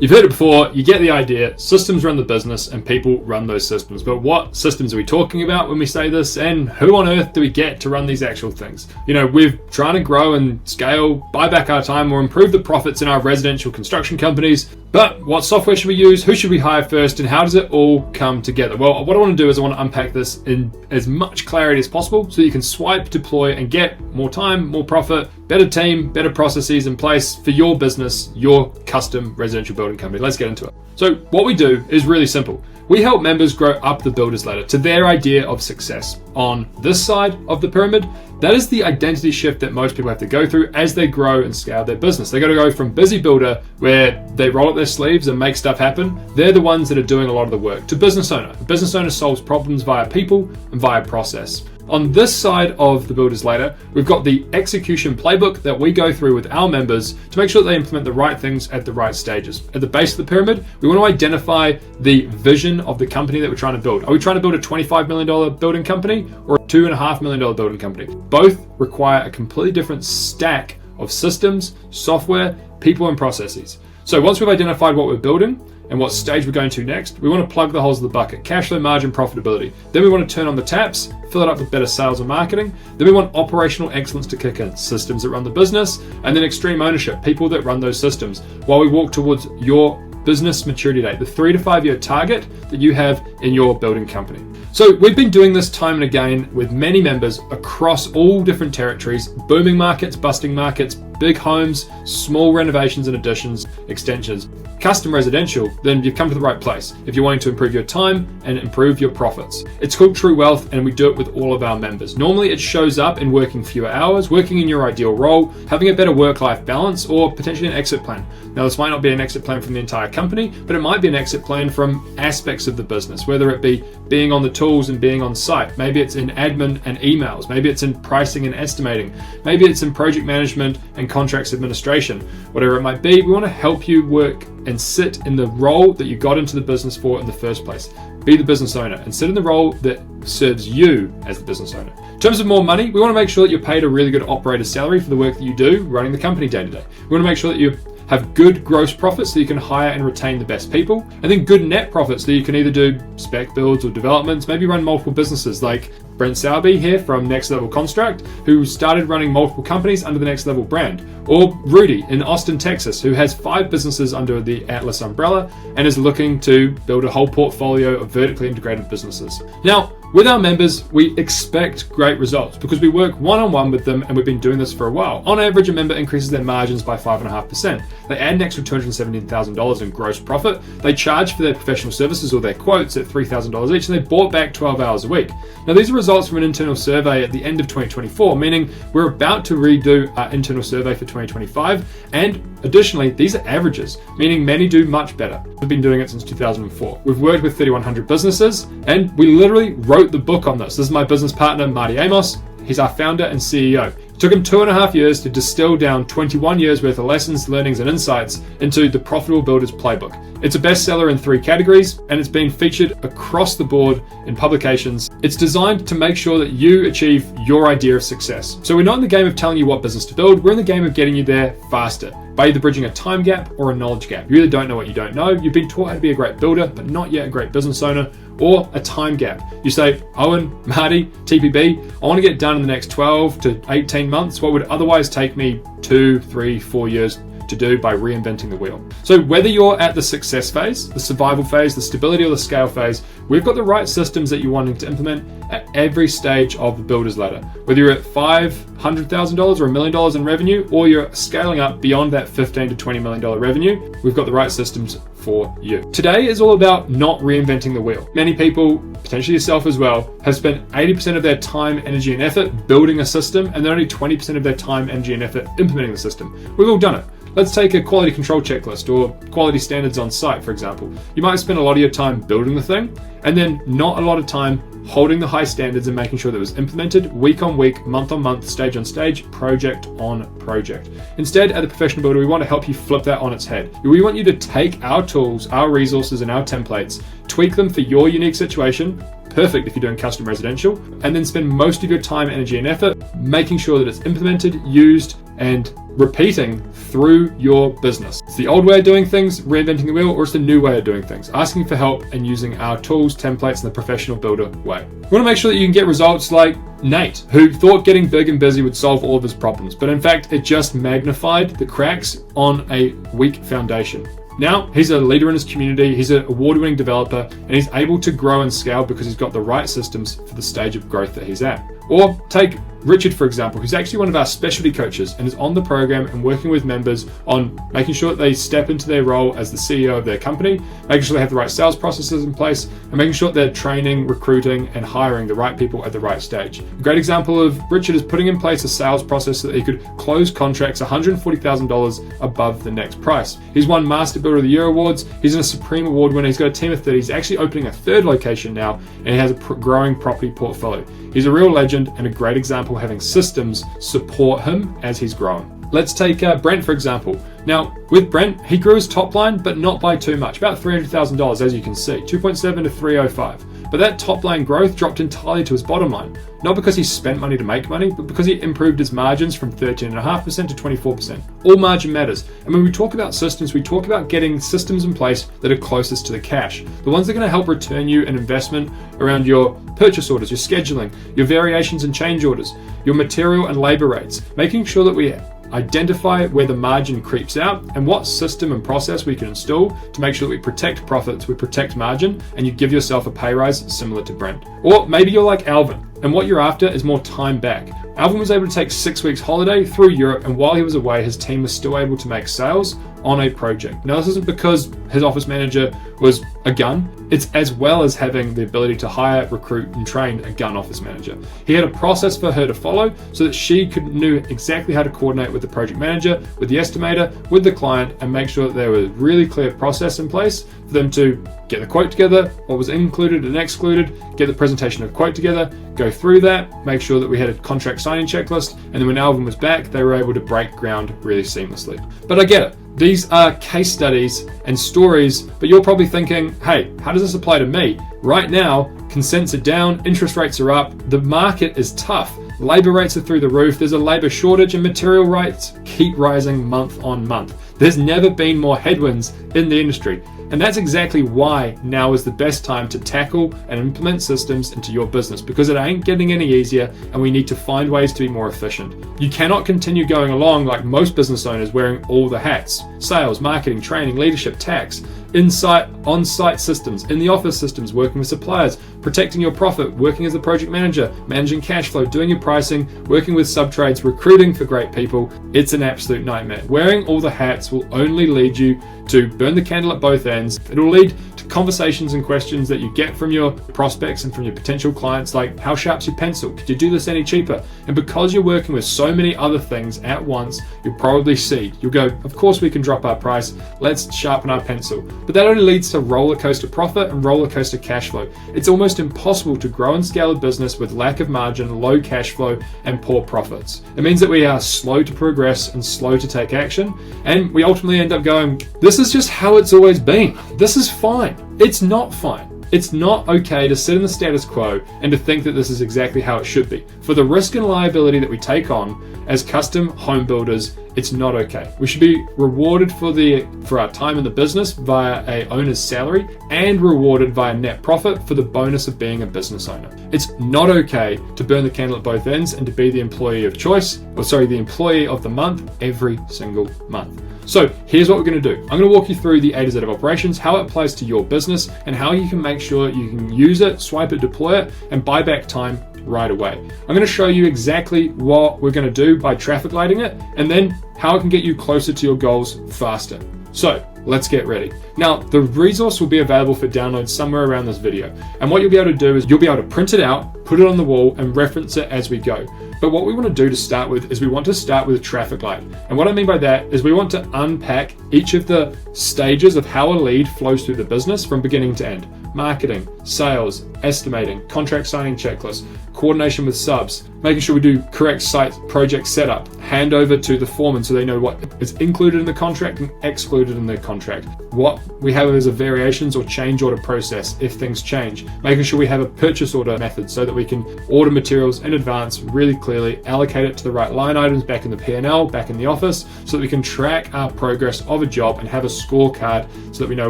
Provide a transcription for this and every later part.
You've heard it before, you get the idea, systems run the business and people run those systems. But what systems are we talking about when we say this, and who on earth do we get to run these actual things? We're trying to grow and scale, buy back our time, or improve the profits in our residential construction companies. But what software should we use? Who should we hire first? And how does it all come together? Well, what I want to do is I want to unpack this in as much clarity as possible so you can swipe, deploy, and get more time, more profit, better team, better processes in place for your business, your custom residential building company. Let's get into it. So what we do is really simple. We help members grow up the builder's ladder to their idea of success. On this side of the pyramid, that is the identity shift that most people have to go through as they grow and scale their business. They got to go from busy builder, where they roll up their sleeves and make stuff happen. They're the ones that are doing a lot of the work, to business owner. The business owner solves problems via people and via process. On this side of the builder's ladder, we've got the execution playbook that we go through with our members to make sure that they implement the right things at the right stages. At the base of the pyramid, we want to identify the vision of the company that we're trying to build. Are we trying to build a $25 million building company or a $2.5 million building company? Both require a completely different stack of systems, software, people, and processes. So once we've identified what we're building and what stage we're going to next, we want to plug the holes of the bucket: cash flow, margin, profitability. Then we want to turn on the taps, fill it up with better sales and marketing. Then we want operational excellence to kick in, systems that run the business, and then extreme ownership, people that run those systems, while we walk towards your business maturity date, the 3 to 5 year target that you have in your building company. So we've been doing this time and again with many members across all different territories: booming markets, busting markets, big homes, small renovations and additions, extensions, custom residential. Then you've come to the right place if you're wanting to improve your time and improve your profits. It's called True Wealth, and we do it with all of our members. Normally it shows up in working fewer hours, working in your ideal role, having a better work-life balance, or potentially an exit plan. Now, this might not be an exit plan from the entire company, but it might be an exit plan from aspects of the business, whether it be being on the tools and being on site. Maybe it's in admin and emails. Maybe it's in pricing and estimating. Maybe it's in project management and contracts administration. Whatever it might be, we want to help you work and sit in the role that you got into the business for in the first place. Be the business owner and sit in the role that serves you as the business owner. In terms of more money, we want to make sure that you're paid a really good operator salary for the work that you do running the company day to day. We want to make sure that you have good gross profits so you can hire and retain the best people, and then good net profits so you can either do spec builds or developments, maybe run multiple businesses like Brant here from Next Level Construct, who started running multiple companies under the Next Level brand, or Rudy in Austin, Texas, who has 5 businesses under the Atlas umbrella and is looking to build a whole portfolio of vertically integrated businesses. Now, with our members, we expect great results because we work one-on-one with them, and we've been doing this for a while. On average, a member increases their margins by 5.5%. They add an extra $217,000 in gross profit. They charge for their professional services or their quotes at $3,000 each, and they bought back 12 hours a week. Now, these are results from an internal survey at the end of 2024, meaning we're about to redo our internal survey for 2025. And additionally, these are averages, meaning many do much better. We've been doing it since 2004. We've worked with 3,100 businesses, and we literally wrote the book on this. This is my business partner, Marty Amos. He's our founder and CEO. It took him 2.5 years to distill down 21 years worth of lessons, learnings, and insights into the Profitable Builders Playbook. It's a bestseller in 3 categories, and it's been featured across the board in publications. It's designed to make sure that you achieve your idea of success. So we're not in the game of telling you what business to build, we're in the game of getting you there faster, by either bridging a time gap or a knowledge gap. You either don't know what you don't know, you've been taught how to be a great builder, but not yet a great business owner, or a time gap. You say, Owen, Marty, TPB, I want to get done in the next 12 to 18 months, what would otherwise take me 2, 3, 4 years to do by reinventing the wheel. So whether you're at the success phase, the survival phase, the stability or the scale phase, we've got the right systems that you're wanting to implement at every stage of the builder's ladder. Whether you're at $500,000 or $1 million in revenue, or you're scaling up beyond that $15 to $20 million revenue, we've got the right systems for you. Today is all about not reinventing the wheel. Many people, potentially yourself as well, have spent 80% of their time, energy, and effort building a system, and then only 20% of their time, energy, and effort implementing the system. We've all done it. Let's take a quality control checklist or quality standards on site, for example. You might spend a lot of your time building the thing, and then not a lot of time holding the high standards and making sure that it was implemented week on week, month on month, stage on stage, project on project. Instead, at the Professional Builder, we want to help you flip that on its head. We want you to take our tools, our resources, and our templates, tweak them for your unique situation, perfect if you're doing custom residential, and then spend most of your time, energy, and effort making sure that it's implemented, used, and repeating through your business. It's the old way of doing things, reinventing the wheel, or it's the new way of doing things, asking for help and using our tools, templates, and the professional builder way. We want to make sure that you can get results like Nate, who thought getting big and busy would solve all of his problems, but in fact, it just magnified the cracks on a weak foundation. Now, he's a leader in his community, he's an award-winning developer, and he's able to grow and scale because he's got the right systems for the stage of growth that he's at. Or take Richard, for example, who's actually one of our specialty coaches and is on the program and working with members on making sure that they step into their role as the CEO of their company, making sure they have the right sales processes in place, and making sure that they're training, recruiting, and hiring the right people at the right stage. A great example of Richard is putting in place a sales process so that he could close contracts $140,000 above the next price. He's won Master Builder of the Year awards, he's in a Supreme Award winner, he's got a team of 30, he's actually opening a third location now, and he has a growing property portfolio. He's a real legend and a great example having systems support him as he's growing. Let's take Brant, for example. Now, with Brant, he grew his top line, but not by too much, about $300,000, as you can see, 2.7 to 305. But that top line growth dropped entirely to his bottom line, not because he spent money to make money, but because he improved his margins from 13.5% to 24%. All margin matters. And when we talk about systems, we talk about getting systems in place that are closest to the cash. The ones that are going to help return you an investment around your purchase orders, your scheduling, your variations and change orders, your material and labor rates, making sure that we identify where the margin creeps out and what system and process we can install to make sure that we protect profits, we protect margin, and you give yourself a pay rise similar to Brent. Or maybe you're like Alvin, and what you're after is more time back. Alvin was able to take 6 weeks holiday through Europe, and while he was away, his team was still able to make sales on a project. Now, this isn't because his office manager was a gun, it's as well as having the ability to hire, recruit, and train a gun office manager. He had a process for her to follow so that she knew exactly how to coordinate with the project manager, with the estimator, with the client, and make sure that there was a really clear process in place for them to get the quote together, what was included and excluded, get the presentation of quote together, go through that, make sure that we had a contract signing checklist, and then when Alvin was back, they were able to break ground really seamlessly. But I get it. These are case studies and stories, but you're probably thinking, hey, how does this apply to me? Right now, consents are down, interest rates are up, the market is tough, labor rates are through the roof, there's a labor shortage, and material rates keep rising month on month. There's never been more headwinds in the industry. And that's exactly why now is the best time to tackle and implement systems into your business, because it ain't getting any easier and we need to find ways to be more efficient. You cannot continue going along like most business owners wearing all the hats: sales, marketing, training, leadership, tax, on-site systems, in the office systems, working with suppliers, protecting your profit, working as a project manager, managing cash flow, doing your pricing, working with sub-trades, recruiting for great people. It's an absolute nightmare. Wearing all the hats will only lead you to burn the candle at both ends. It'll lead to conversations and questions that you get from your prospects and from your potential clients like, how sharp's your pencil? Could you do this any cheaper? And because you're working with so many other things at once, you'll probably see, you'll go, of course we can drop our price, let's sharpen our pencil. But that only leads to roller coaster profit and roller coaster cash flow. It's almost impossible to grow and scale a business with lack of margin, low cash flow, and poor profits. It means that we are slow to progress and slow to take action, and we ultimately end up going, this is just how it's always been. This is fine. It's not fine. It's not okay to sit in the status quo and to think that this is exactly how it should be. For the risk and liability that we take on as custom home builders, it's not okay. We should be rewarded for our time in the business via a owner's salary and rewarded via net profit for the bonus of being a business owner. It's not okay to burn the candle at both ends and to be the employee of choice, the employee of the month every single month. So here's what we're going to do. I'm going to walk you through the A to Z of operations, how it applies to your business, and how you can make sure you can use it, swipe it, deploy it, and buy back time right away. I'm going to show you exactly what we're going to do by traffic lighting it, and then how it can get you closer to your goals faster. So let's get ready. Now, the resource will be available for download somewhere around this video. And what you'll be able to do is you'll be able to print it out, put it on the wall, and reference it as we go. But what we want to do to start with is we want to start with a traffic light. And what I mean by that is we want to unpack each of the stages of how a lead flows through the business from beginning to end. marketing, sales, estimating, contract signing checklist, coordination with subs, making sure we do correct site project setup, handover to the foreman so they know what is included in the contract and excluded in the contract, what we have as a variations or change order process if things change, making sure we have a purchase order method so that we can order materials in advance really clearly, allocate it to the right line items back in the P&L, back in the office, so that we can track our progress of a job and have a scorecard so that we know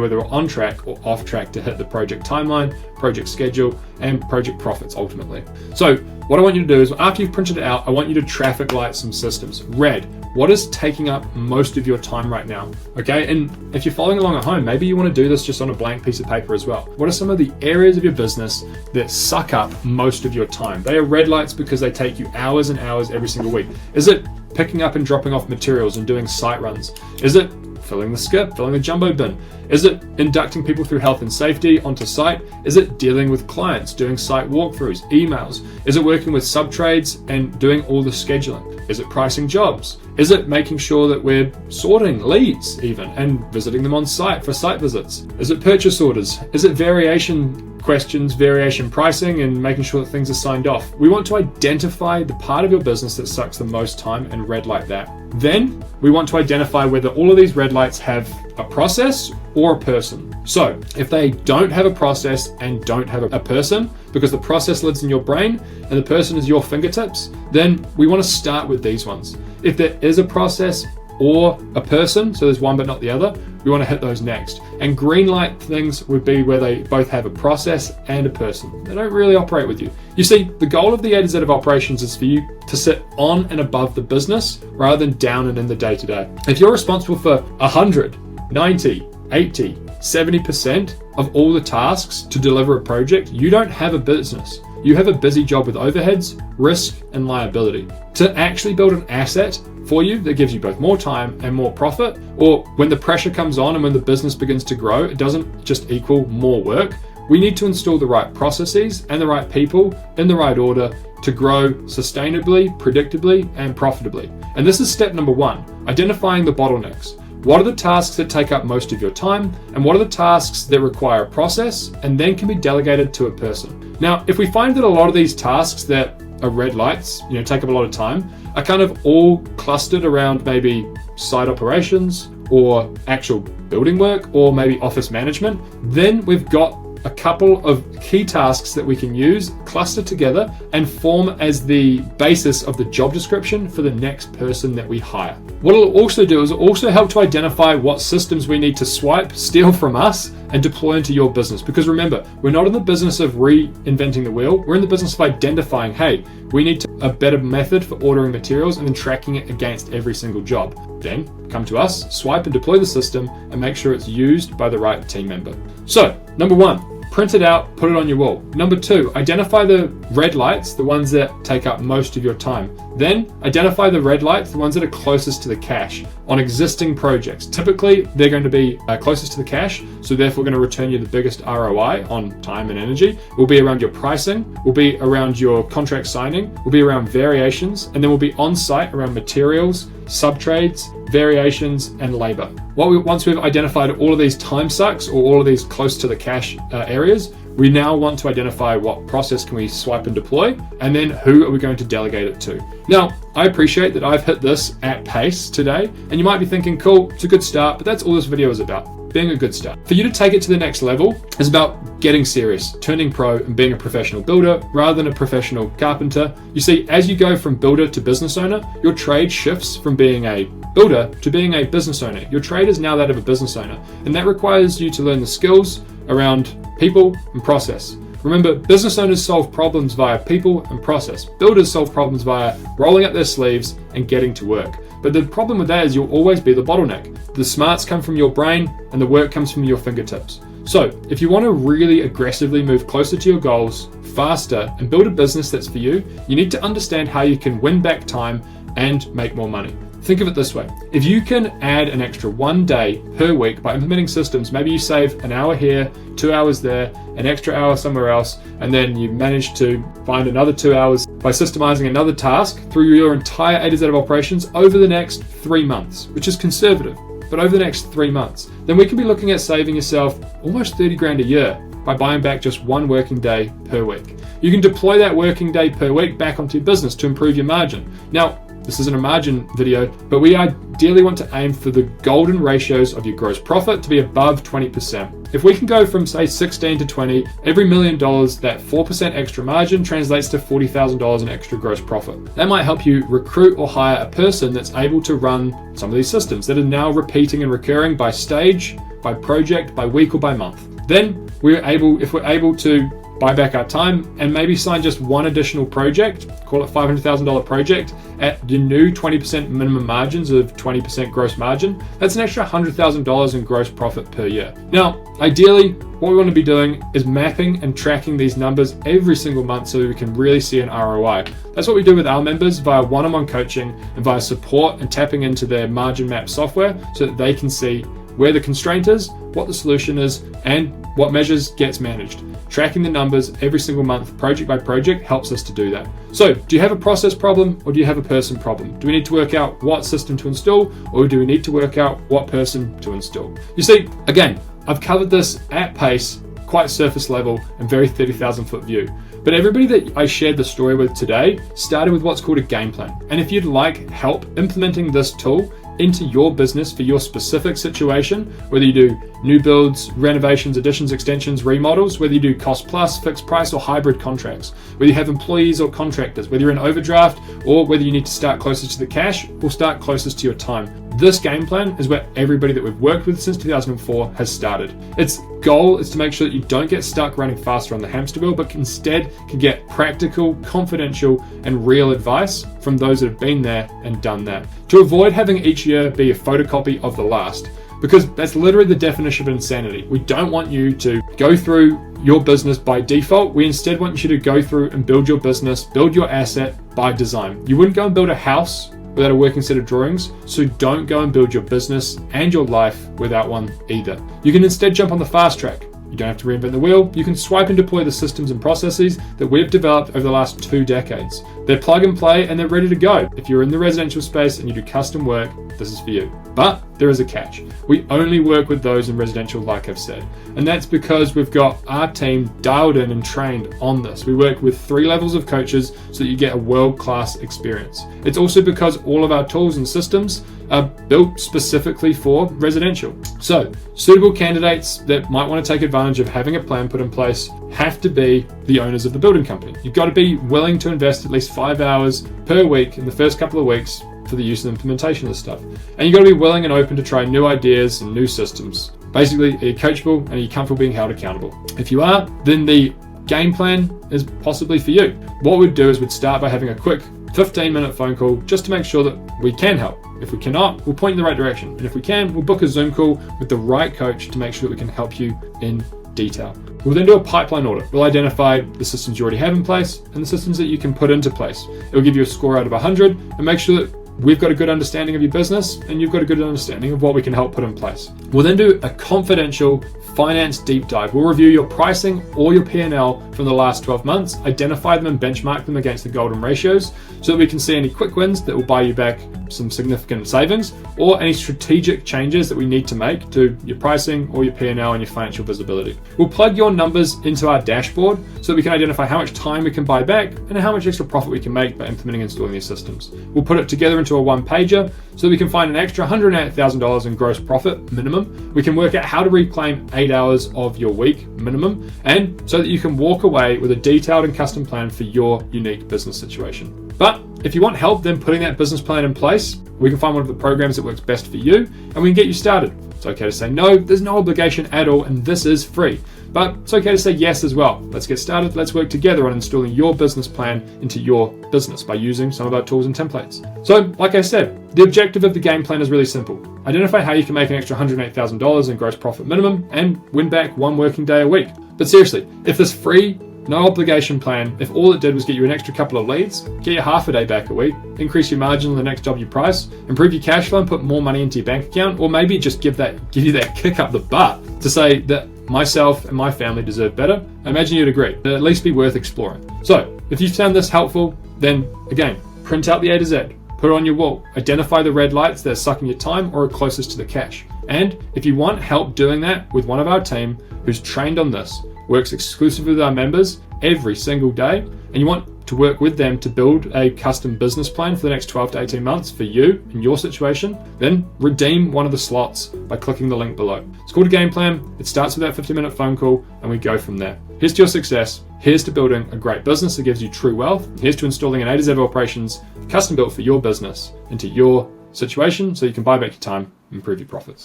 whether we're on track or off track to hit the project timeline, project schedule, and project profits ultimately. So what I want you to do is, after you've printed it out, I want you to traffic light some systems. Red, what is taking up most of your time right now? Okay, and if you're following along at home, maybe you want to do this just on a blank piece of paper as well. What are some of the areas of your business that suck up most of your time? They are red lights because they take you hours and hours every single week. Is it picking up and dropping off materials and doing site runs? Is it filling the skip, filling the jumbo bin? Is it inducting people through health and safety onto site? Is it dealing with clients, doing site walkthroughs, emails? Is it working with sub-trades and doing all the scheduling? Is it pricing jobs? Is it making sure that we're sorting leads even and visiting them on site for site visits? Is it purchase orders? Is it variation questions, variation pricing, and making sure that things are signed off? We want to identify the part of your business that sucks the most time and red light that. Then we want to identify whether all of these red lights have a process or a person. So if they don't have a process and don't have a person, because the process lives in your brain and the person is your fingertips, then we want to start with these ones. If there is a process or a person, so there's one but not the other, we want to hit those next. And green light things would be where they both have a process and a person. They don't really operate with you. You see, the goal of the A to Z of operations is for you to sit on and above the business rather than down and in the day-to-day. If you're responsible for 100, 90, 80, 70% of all the tasks to deliver a project, you don't have a business. You have a busy job with overheads, risk, and liability. To actually build an asset for you that gives you both more time and more profit, or when the pressure comes on and when the business begins to grow, it doesn't just equal more work. We need to install the right processes and the right people in the right order to grow sustainably, predictably, and profitably. And this is step number one, identifying the bottlenecks. What are the tasks that take up most of your time, and what are the tasks that require a process and then can be delegated to a person? Now, if we find that a lot of these tasks that are red lights, take up a lot of time, are kind of all clustered around maybe site operations or actual building work or maybe office management, then we've got a couple of key tasks that we can use, cluster together, and form as the basis of the job description for the next person that we hire. What it'll also do is it'll also help to identify what systems we need to swipe, steal from us, and deploy into your business. Because remember, we're not in the business of reinventing the wheel. We're in the business of identifying, hey, we need a better method for ordering materials and then tracking it against every single job. Then come to us, swipe and deploy the system, and make sure it's used by the right team member. So, number one, print it out, put it on your wall. Number two, identify the red lights, the ones that take up most of your time. Then identify the red lights, the ones that are closest to the cash on existing projects. Typically, they're going to be closest to the cash, so therefore going to return you the biggest ROI on time and energy. Will be around your pricing, will be around your contract signing, will be around variations, and then will be on site around materials, sub-trades, variations, and labor. Once we've identified all of these time sucks or all of these close to the cash areas, we now want to identify what process can we swipe and deploy, and then who are we going to delegate it to. Now, I appreciate that I've hit this at pace today, and you might be thinking, cool, it's a good start, but that's all this video is about. Being a good start. For you to take it to the next level is about getting serious, turning pro and being a professional builder rather than a professional carpenter. You see, as you go from builder to business owner, your trade shifts from being a builder to being a business owner. Your trade is now that of a business owner, and that requires you to learn the skills around people and process. Remember, business owners solve problems via people and process. Builders solve problems via rolling up their sleeves and getting to work. But the problem with that is you'll always be the bottleneck. The smarts come from your brain and the work comes from your fingertips. So if you want to really aggressively move closer to your goals, faster, and build a business that's for you, you need to understand how you can win back time and make more money. Think of it this way. If you can add an extra 1 day per week by implementing systems, maybe you save an hour here, 2 hours there, an extra hour somewhere else, and then you manage to find another 2 hours by systemizing another task through your entire A to Z of operations over the next 3 months, which is conservative, but over the next 3 months, then we can be looking at saving yourself almost 30 grand a year by buying back just 1 working day per week. You can deploy that working day per week back onto your business to improve your margin. Now, this isn't a margin video, but we ideally want to aim for the golden ratios of your gross profit to be above 20%. If we can go from say 16 to 20, every $1 million, that 4% extra margin translates to $40,000 in extra gross profit. That might help you recruit or hire a person that's able to run some of these systems that are now repeating and recurring by stage, by project, by week, or by month. Then if we're able to buy back our time and maybe sign just one additional project, call it $500,000 project at your new 20% minimum margins of 20% gross margin, that's an extra $100,000 in gross profit per year. Now, ideally, what we want to be doing is mapping and tracking these numbers every single month so that we can really see an ROI. That's what we do with our members via one-on-one coaching and via support and tapping into their margin map software so that they can see where the constraint is, what the solution is, and what measures gets managed. Tracking the numbers every single month, project by project, helps us to do that. So, do you have a process problem or do you have a person problem? Do we need to work out what system to install, or do we need to work out what person to install? You see, again, I've covered this at pace, quite surface level, and very 30,000 foot view. But everybody that I shared the story with today started with what's called a game plan. And if you'd like help implementing this tool into your business for your specific situation, whether you do new builds, renovations, additions, extensions, remodels, whether you do cost plus, fixed price, or hybrid contracts, whether you have employees or contractors, whether you're in overdraft, or whether you need to start closest to the cash or start closest to your time. This game plan is where everybody that we've worked with since 2004 has started. Its goal is to make sure that you don't get stuck running faster on the hamster wheel, but instead can get practical, confidential, and real advice from those that have been there and done that. To avoid having each year be a photocopy of the last, because that's literally the definition of insanity. We don't want you to go through your business by default. We instead want you to go through and build your business, build your asset by design. You wouldn't go and build a house without a working set of drawings, so don't go and build your business and your life without one either. You can instead jump on the fast track. You don't have to reinvent the wheel. You can swipe and deploy the systems and processes that we've developed over the last 2 decades. They're plug and play and they're ready to go. If you're in the residential space and you do custom work, this is for you. But there is a catch. We only work with those in residential, like I've said. And that's because we've got our team dialed in and trained on this. We work with 3 levels of coaches so that you get a world-class experience. It's also because all of our tools and systems are built specifically for residential. So, suitable candidates that might want to take advantage of having a plan put in place have to be the owners of the building company. You've got to be willing to invest at least 5 hours per week in the first couple of weeks for the use and implementation of this stuff. And you've got to be willing and open to try new ideas and new systems. Basically, are you coachable and are you comfortable being held accountable? If you are, then the game plan is possibly for you. What we'd do is we'd start by having a quick 15-minute phone call just to make sure that we can help. If we cannot, we'll point in the right direction. And if we can, we'll book a Zoom call with the right coach to make sure that we can help you in detail. We'll then do a pipeline audit. We'll identify the systems you already have in place and the systems that you can put into place. It will give you a score out of 100 and make sure that we've got a good understanding of your business and you've got a good understanding of what we can help put in place. We'll then do a confidential finance deep dive. We'll review your pricing or your P&L from the last 12 months, identify them and benchmark them against the golden ratios so that we can see any quick wins that will buy you back some significant savings or any strategic changes that we need to make to your pricing or your P&L and your financial visibility. We'll plug your numbers into our dashboard so that we can identify how much time we can buy back and how much extra profit we can make by implementing and installing these systems. We'll put it together into a one-pager so that we can find an extra $108,000 in gross profit minimum. We can work out how to reclaim 8 hours of your week minimum, and so that you can walk away with a detailed and custom plan for your unique business situation. But if you want help then putting that business plan in place, we can find one of the programs that works best for you and we can get you started. It's okay to say no, there's no obligation at all, and this is free. But it's okay to say yes as well. Let's get started. Let's work together on installing your business plan into your business by using some of our tools and templates. So, like I said, the objective of the game plan is really simple. Identify how you can make an extra $108,000 in gross profit minimum and win back 1 working day a week. But seriously, if this free, no obligation plan, if all it did was get you an extra couple of leads, get you half a day back a week, increase your margin on the next job you price, improve your cash flow and put more money into your bank account, or maybe just give you that kick up the butt to say that myself and my family deserve better, I imagine you'd agree. It'd at least be worth exploring. So, if you found this helpful, then again, print out the A to Z, put it on your wall, identify the red lights that are sucking your time or are closest to the cash. And if you want help doing that with one of our team who's trained on this, works exclusively with our members every single day, and you want to work with them to build a custom business plan for the next 12 to 18 months for you and your situation, then redeem one of the slots by clicking the link below. It's called a game plan. It starts with that 15-minute phone call, and we go from there. Here's to your success. Here's to building a great business that gives you true wealth. Here's to installing an A to Z operations custom built for your business into your situation so you can buy back your time and improve your profits.